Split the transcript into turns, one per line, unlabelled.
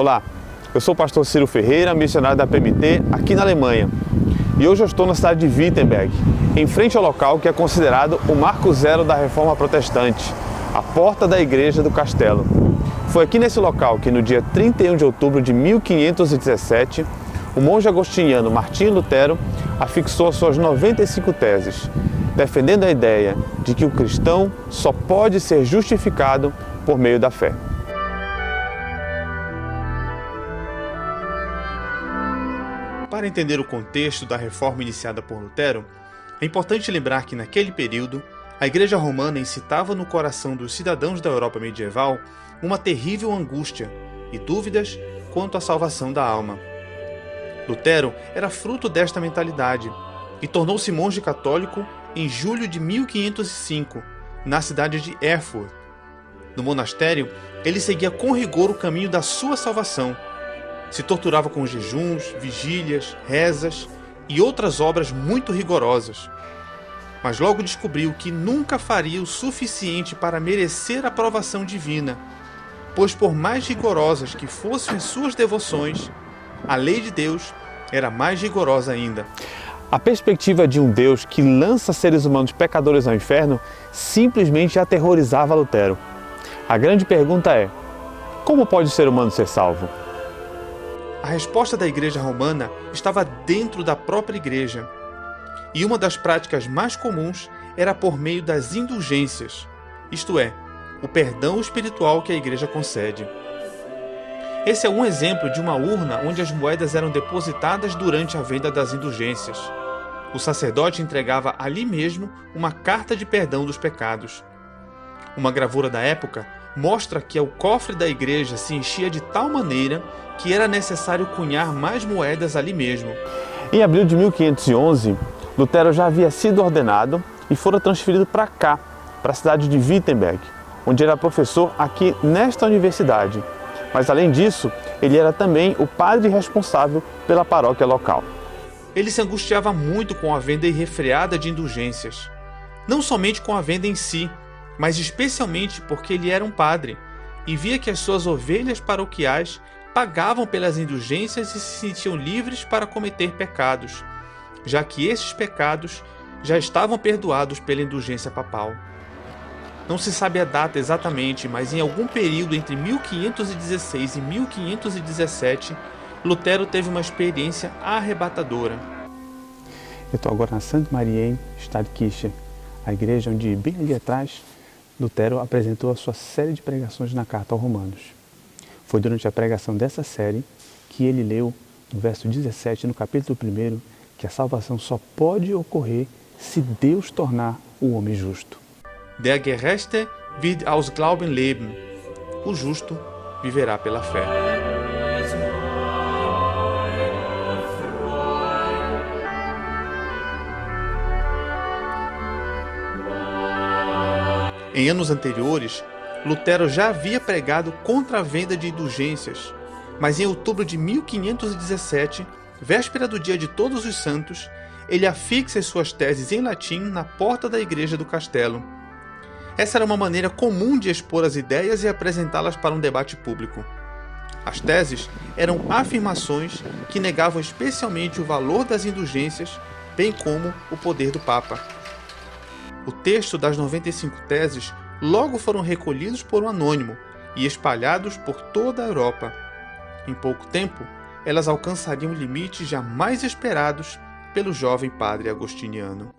Olá, eu sou o pastor Ciro Ferreira, missionário da PMT aqui na Alemanha. E hoje eu estou na cidade de Wittenberg, em frente ao local que é considerado o marco zero da Reforma Protestante, a porta da Igreja do Castelo. Foi aqui nesse local que no dia 31 de outubro de 1517, o monge agostiniano Martinho Lutero afixou suas 95 teses, defendendo a ideia de que o cristão só pode ser justificado por meio da fé. Para entender o contexto da reforma iniciada por Lutero, é importante lembrar que naquele período, a Igreja Romana incitava no coração dos cidadãos da Europa medieval uma terrível angústia e dúvidas quanto à salvação da alma. Lutero era fruto desta mentalidade e tornou-se monge católico em julho de 1505, na cidade de Erfurt. No monastério, ele seguia com rigor o caminho da sua salvação. Se torturava com jejuns, vigílias, rezas e outras obras muito rigorosas. Mas logo descobriu que nunca faria o suficiente para merecer a aprovação divina, pois por mais rigorosas que fossem as suas devoções, a lei de Deus era mais rigorosa ainda. A perspectiva de um Deus que lança seres humanos pecadores ao inferno simplesmente aterrorizava Lutero. A grande pergunta é: como pode o ser humano ser salvo? A resposta da Igreja Romana estava dentro da própria Igreja, e uma das práticas mais comuns era por meio das indulgências, isto é, o perdão espiritual que a Igreja concede. Esse é um exemplo de uma urna onde as moedas eram depositadas durante a venda das indulgências. O sacerdote entregava ali mesmo uma carta de perdão dos pecados. Uma gravura da época mostra que o cofre da igreja se enchia de tal maneira que era necessário cunhar mais moedas ali mesmo. Em abril de 1511, Lutero já havia sido ordenado e fora transferido para cá, para a cidade de Wittenberg, onde era professor aqui nesta universidade. Mas além disso, ele era também o padre responsável pela paróquia local. Ele se angustiava muito com a venda irrefreada de indulgências. Não somente com a venda em si, mas especialmente porque ele era um padre e via que as suas ovelhas paroquiais pagavam pelas indulgências e se sentiam livres para cometer pecados, já que esses pecados já estavam perdoados pela indulgência papal. Não se sabe a data exatamente, mas em algum período entre 1516 e 1517, Lutero teve uma experiência arrebatadora. Eu estou agora na St. Mariä Stadtkirche, a igreja onde, bem ali atrás, Lutero apresentou a sua série de pregações na Carta aos Romanos. Foi durante a pregação dessa série que ele leu, no verso 17, no capítulo 1, que a salvação só pode ocorrer se Deus tornar o homem justo. Der Gerechte wird aus Glauben leben. O justo viverá pela fé. Em anos anteriores, Lutero já havia pregado contra a venda de indulgências, mas em outubro de 1517, véspera do dia de Todos os Santos, ele afixa as suas teses em latim na porta da Igreja do Castelo. Essa era uma maneira comum de expor as ideias e apresentá-las para um debate público. As teses eram afirmações que negavam especialmente o valor das indulgências, bem como o poder do Papa. O texto das 95 teses logo foram recolhidos por um anônimo e espalhados por toda a Europa. Em pouco tempo, elas alcançariam limites jamais esperados pelo jovem padre agostiniano.